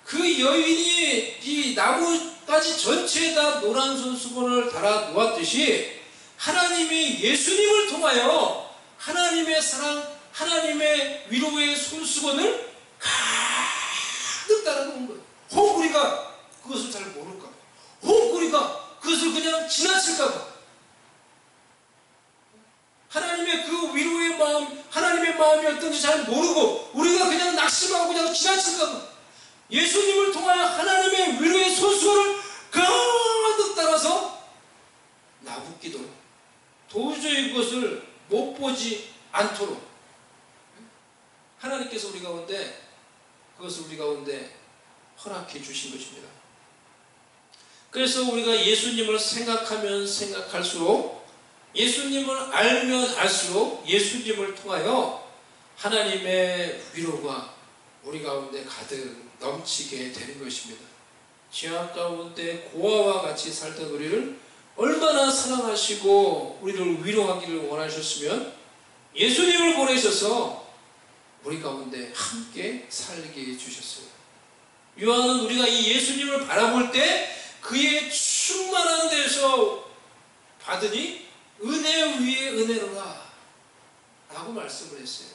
그 여인이 이 나무가지 전체에다 노란 손수건을 달아 놓았듯이 하나님이 예수님을 통하여 하나님의 사랑, 하나님의 위로의 손수건을 가득 달아 놓은 거예요. 혹 우리가 그것을 잘 모를까봐, 혹 우리가 그것을 그냥 지나칠까봐, 하나님의 그 위로의 마음, 하나님의 마음이 어떤지 잘 모르고 우리가 그냥 낙심하고 그냥 지나칠까봐 예수님을 통하여 하나님의 위로의 손수건을 가득 따라서 나붓기도록 도저히 그것을 못 보지 않도록 하나님께서 그것을 우리 가운데 허락해 주신 것입니다. 그래서 우리가 예수님을 생각하면 생각할수록, 예수님을 알면 알수록 예수님을 통하여 하나님의 위로가 우리 가운데 가득 넘치게 되는 것입니다. 죄악 가운데 고아와 같이 살던 우리를 얼마나 사랑하시고 우리를 위로하기를 원하셨으면 예수님을 보내셔서 우리 가운데 함께 살게 해주셨어요. 요한은 우리가 이 예수님을 바라볼 때 그의 충만한 데서 받으니 은혜 위에 은혜로라 라고 말씀을 했어요.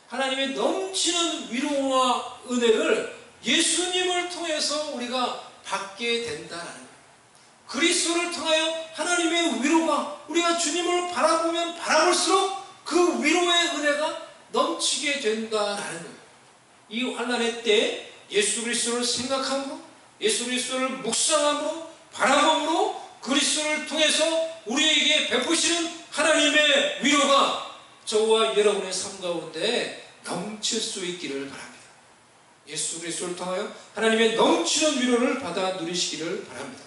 하나님의 넘치는 위로와 은혜를 예수님을 통해서 우리가 받게 된다는 거예요. 그리스도를 통하여 하나님의 위로가 우리가 주님을 바라보면 바라볼수록 그 위로의 은혜가 넘치게 된다라는 거예요. 이 환난의 때 예수 그리스도를 생각함으로, 예수 그리스도를 묵상함으로, 바라봄으로 그리스도를 통해서 우리에게 베푸시는 하나님의 위로가 저와 여러분의 삶 가운데 넘칠 수 있기를 바랍니다. 예수 그리스도를 통하여 하나님의 넘치는 위로를 받아 누리시기를 바랍니다.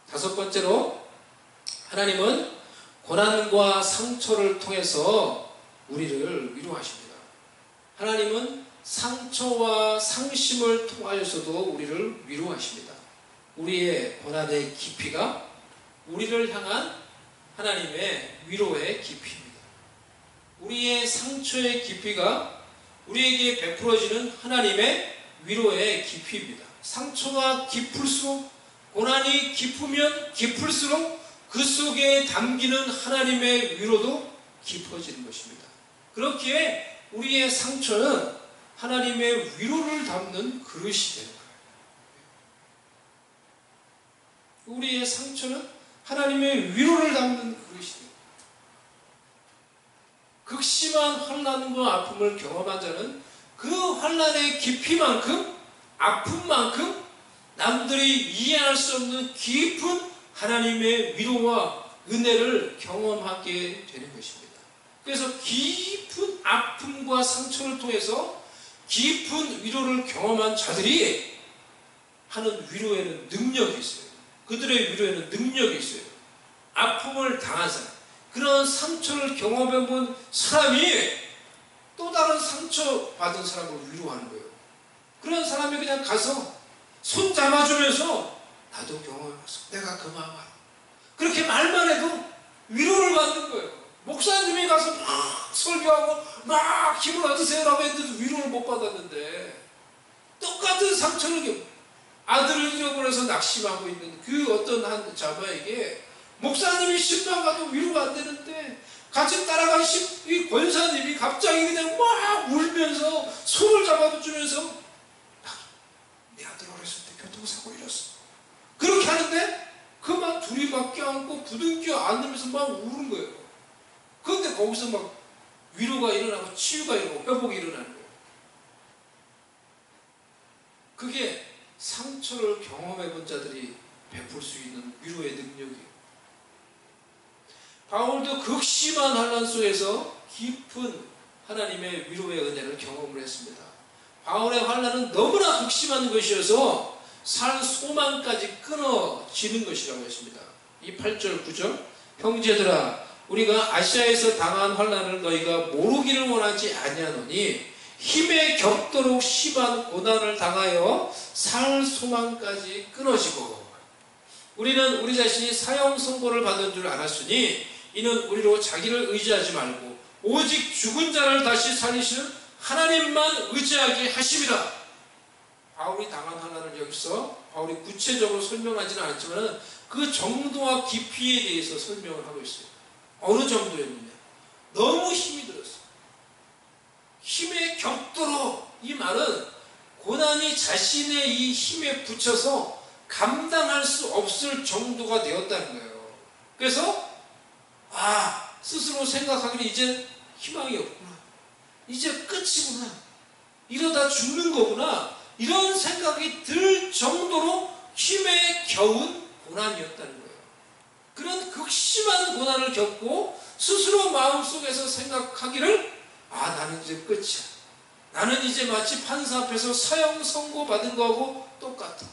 다섯 번째로, 하나님은 고난과 상처를 통해서 우리를 위로하십니다. 하나님은 상처와 상심을 통하여서도 우리를 위로하십니다. 우리의 고난의 깊이가 우리를 향한 하나님의 위로의 깊이입니다. 우리의 상처의 깊이가 우리에게 베풀어지는 하나님의 위로의 깊이입니다. 상처가 깊을수록, 고난이 깊으면 깊을수록 그 속에 담기는 하나님의 위로도 깊어지는 것입니다. 그렇기에 우리의 상처는 하나님의 위로를 담는 그릇이 되는 거예요. 우리의 상처는 하나님의 위로를 담는 그릇이 돼요. 극심한 환난과 아픔을 경험한 자는 그 환난의 깊이만큼, 아픔만큼 남들이 이해할 수 없는 깊은 하나님의 위로와 은혜를 경험하게 되는 것입니다. 그래서 깊은 아픔과 상처를 통해서 깊은 위로를 경험한 자들이 하는 위로에는 능력이 있어요. 그들의 위로에는 능력이 있어요. 아픔을 당한 사람, 그런 상처를 경험해 본 사람이 또 다른 상처 받은 사람을 위로하는 거예요. 그런 사람이 그냥 가서 손 잡아주면서 나도 경험해봤어, 내가 그 마음 알아, 그렇게 말만 해도 위로를 받는 거예요. 목사님이 가서 막 설교하고 막 힘을 얻으세요라고 했는데도 위로를 못 받았는데 똑같은 상처를 아들을 잃어버려서 낙심하고 있는 그 어떤 한 자마에게 목사님이 10만 가도 위로가 안 되는데 같이 따라가신 이 권사님이 갑자기 그냥 막 울면서 손을 잡아주면서 내 아들 어렸을 때 교통사고 일었어. 그렇게 하는데 그만 둘이 막 껴안고 부둥켜 안으면서 막 우는 거예요. 그런데 거기서 막 위로가 일어나고 치유가 일어나고 회복이 일어나는 거예요. 그게 상처를 경험해 본 자들이 베풀 수 있는 위로의 능력이에요. 바울도 극심한 환난 속에서 깊은 하나님의 위로의 은혜를 경험을 했습니다. 바울의 환난은 너무나 극심한 것이어서 살 소망까지 끊어지는 것이라고 했습니다. 이 8절 9절 형제들아 우리가 아시아에서 당한 환난을 너희가 모르기를 원하지 아니하노니 힘에 겹도록 심한 고난을 당하여 살 소망까지 끊어지고 우리는 우리 자신이 사형 선고를 받은 줄 알았으니 이는 우리로 자기를 의지하지 말고 오직 죽은 자를 다시 살리시는 하나님만 의지하게 하심이라. 바울이 당한 환난을 여기서 바울이 구체적으로 설명하지는 않지만 그 정도와 깊이에 대해서 설명을 하고 있어요. 어느 정도였느냐. 너무 힘이 들었어요. 힘에 겹도록, 이 말은 고난이 자신의 이 힘에 붙여서 감당할 수 없을 정도가 되었다는 거예요. 그래서 스스로 생각하기는 이제 희망이 없구나. 이제 끝이구나. 이러다 죽는 거구나. 이런 생각이 들 정도로 힘에 겨운 고난이었다는 거예요. 그런 극심한 고난을 겪고 스스로 마음속에서 생각하기를 나는 이제 끝이야. 나는 이제 마치 판사 앞에서 사형 선고받은 거하고 똑같아.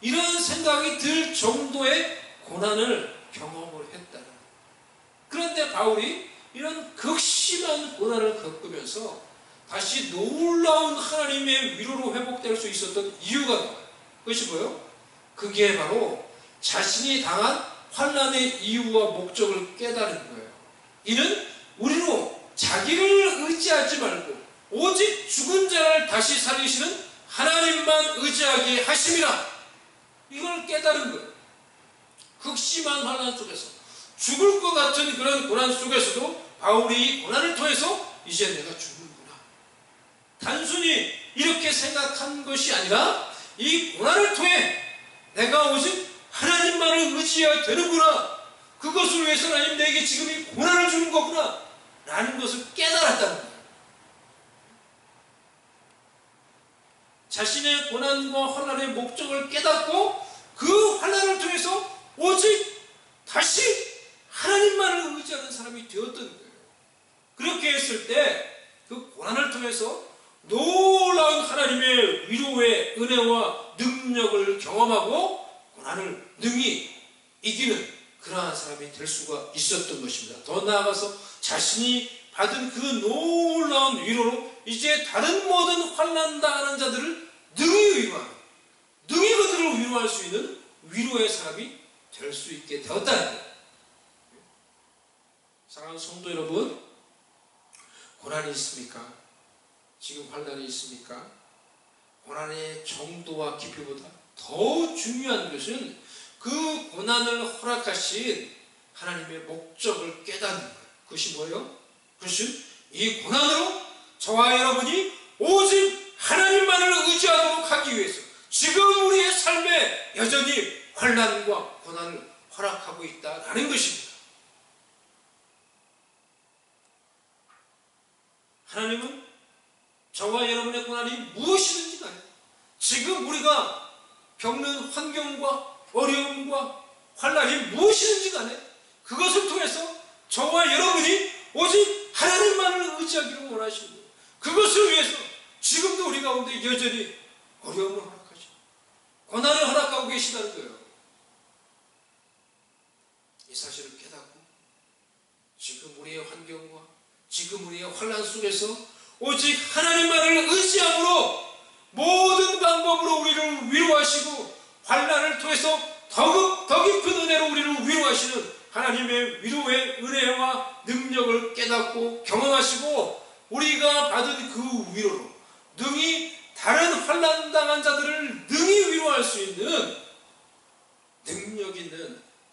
이런 생각이 들 정도의 고난을 경험을 했다는 거예요. 그런데 바울이 이런 극심한 고난을 겪으면서 다시 놀라운 하나님의 위로로 회복될 수 있었던 이유가 나와요. 그것이 뭐예요? 그게 바로 자신이 당한 환난의 이유와 목적을 깨달은 거예요. 이는 우리로 자기를 의지하지 말고 오직 죽은 자를 다시 살리시는 하나님만 의지하게 하심이라. 이걸 깨달은 거예요. 극심한 환난 속에서 죽을 것 같은 그런 고난 속에서도 바울이 이 고난을 통해서 이제 내가 죽는구나. 단순히 이렇게 생각한 것이 아니라 이 고난을 통해 내가 오직 하나님만을 의지해야 되는구나. 그것을 위해서 하나님 내게 지금 이 고난을 주는 거구나 라는 것을 깨달았다는 거예요. 자신의 고난과 환난의 목적을 깨닫고 그 환난을 통해서 오직 다시 하나님만을 의지하는 사람이 되었던 거예요. 그렇게 했을 때 그 고난을 통해서 놀라운 하나님의 위로의 은혜와 능력을 경험하고 고난을 능히 이기는 그러한 사람이 될 수가 있었던 것입니다. 더 나아가서 자신이 받은 그 놀라운 위로로 이제 다른 모든 환난 당하는 자들을 능히 위로하는, 능히 그들을 위로할 수 있는 위로의 사람이 될 수 있게 되었다는 거예요. 사랑하는 성도 여러분, 고난이 있습니까? 지금 환난이 있습니까? 고난의 정도와 깊이보다 더 중요한 것은 그 고난을 허락하신 하나님의 목적을 깨닫는 거예요. 그것이 뭐예요? 그것은 이 고난으로 저와 여러분이 오직 하나님만을 의지하도록 하기 위해서 지금 우리의 삶에 여전히 환난과 고난을 허락하고 있다는 것입니다. 하나님은 저와 여러분의 고난이 무엇이든지 간에 지금 우리가 겪는 환경과 어려움과 환난이 무엇이든지 간에 그것을 통해서 저와 여러분이 오직 하나님만을 의지하기를 원하시는 거예요. 그것을 위해서 지금도 우리 가운데 여전히 어려움을 허락하시고 고난을 허락하고 계시다는 거예요. 이 사실을 깨닫고 지금 우리의 환경과 지금 우리의 환난 속에서 오직 하나님만을 의지함으로 모든 방법으로 우리를 위로하시고 환난을 통해서 더 깊은 은혜로 우리를 위로하시는 하나님의 위로의 은혜와 능력을 깨닫고 경험하시고 우리가 받은 그 위로로 능히 다른 환난 당한 자들을 능히 위로할 수 있는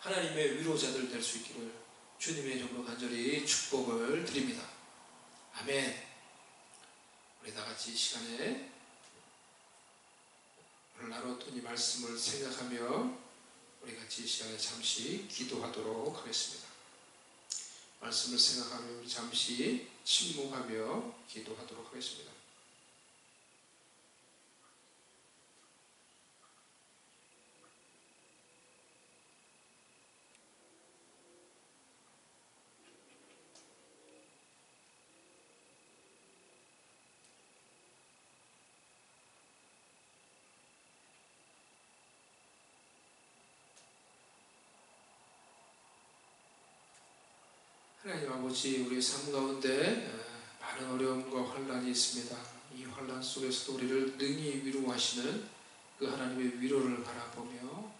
하나님의 위로자들 될 수 있기를 주님의 이름으로 간절히 축복을 드립니다. 아멘. 우리 다 같이 이 시간에 오늘 나눴던 이 말씀을 생각하며 우리 같이 이 시간에 잠시 기도하도록 하겠습니다. 말씀을 생각하며 우리 잠시 침묵하며 기도하도록 하겠습니다. 하나님 아버지, 우리 삶 가운데 많은 어려움과 환난이 있습니다. 이 환난 속에서도 우리를 능히 위로하시는 그 하나님의 위로를 바라보며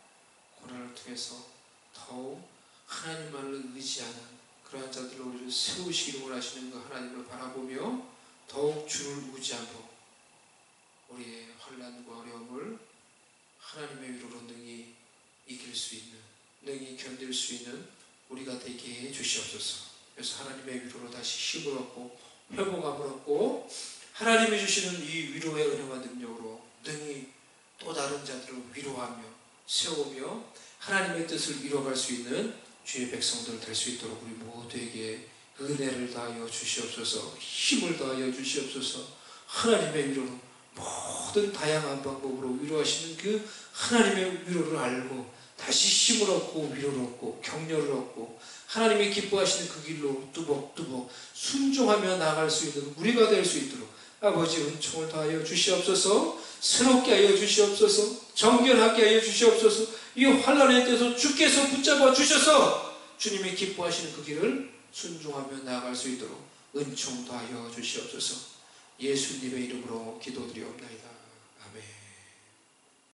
고난을 통해서 더욱 하나님만을 의지하는 그러한 자들로 우리를 세우시기를 원하시는 그 하나님을 바라보며 더욱 주를 의지하고 우리의 환난과 어려움을 하나님의 위로로 능히 이길 수 있는, 능히 견딜 수 있는 우리가 되게 해 주시옵소서. 그래서 하나님의 위로로 다시 힘을 얻고 회복함을 얻고 하나님이 주시는 이 위로의 은혜와 능력으로 능히 또 다른 자들을 위로하며 세우며 하나님의 뜻을 이뤄갈 수 있는 주의 백성들 될 수 있도록 우리 모두에게 은혜를 다하여 주시옵소서. 힘을 다하여 주시옵소서. 하나님의 위로로 모든 다양한 방법으로 위로하시는 그 하나님의 위로를 알고 다시 힘을 얻고 위로를 얻고 격려를 얻고 하나님이 기뻐하시는 그 길로 뚜벅뚜벅 순종하며 나아갈 수 있는 우리가 될 수 있도록 아버지 은총을 다하여 주시옵소서. 새롭게 하여 주시옵소서. 정결하게 하여 주시옵소서. 이 환난의 때에서 주께서 붙잡아 주셔서 주님이 기뻐하시는 그 길을 순종하며 나아갈 수 있도록 은총 다하여 주시옵소서. 예수님의 이름으로 기도드리옵나이다. 아멘.